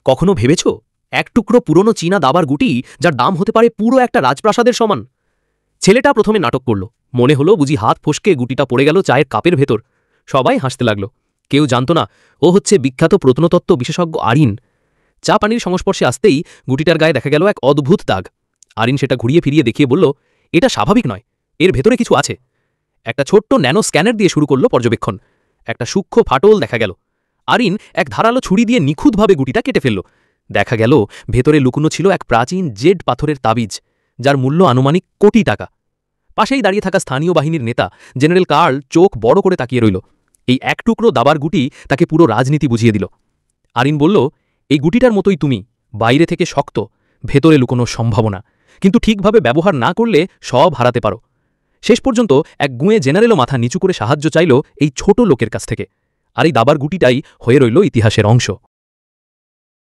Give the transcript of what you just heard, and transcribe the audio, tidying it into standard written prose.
কখনো ভেবেছ এক টুকরো পুরনো চীনা দাবার গুটি যার দাম হতে পারে পুরো একটা রাজপ্রাসাদের সমান? ছেলেটা প্রথমে নাটক করল, মনে হলো বুঝি হাত ফসকে গুটিটা পড়ে গেল চায়ের কাপের ভেতর। সবাই হাসতে লাগলো। কেউ জানত না ও হচ্ছে বিখ্যাত প্রত্নতত্ত্ব বিশেষজ্ঞ আরিন। চা পানির সংস্পর্শে আসতেই গুটিটার গায়ে দেখা গেল এক অদ্ভুত দাগ। আরিন সেটা ঘুরিয়ে ফিরিয়ে দেখিয়ে বলল, এটা স্বাভাবিক নয়, এর ভেতরে কিছু আছে। একটা ছোট্ট ন্যানো স্ক্যানার দিয়ে শুরু করলো পর্যবেক্ষণ। একটা সূক্ষ্ম ফাটল দেখা গেল। আরিন এক ধারালো ছুরি দিয়ে নিখুঁতভাবে গুটিটা কেটে ফেলল। দেখা গেল ভেতরে লুকুনো ছিল এক প্রাচীন জেড পাথরের তাবিজ, যার মূল্য আনুমানিক কোটি টাকা। পাশেই দাঁড়িয়ে থাকা স্থানীয় বাহিনীর নেতা জেনারেল কার্ল চোখ বড় করে তাকিয়ে রইল। এই এক টুকরো দাবার গুটি তাকে পুরো রাজনীতি বুঝিয়ে দিল। আরিন বলল, এই গুটিটার মতোই তুমি, বাইরে থেকে শক্ত, ভেতরে লুকোনো সম্ভাবনা, কিন্তু ঠিকভাবে ব্যবহার না করলে সব হারাতে পারো। শেষ পর্যন্ত এক গুঁয়ে জেনারেলও মাথা নিচু করে সাহায্য চাইল এই ছোট লোকের কাছ থেকে। আর এই দাবার গুটিটাই হয়ে রইল ইতিহাসের অংশ।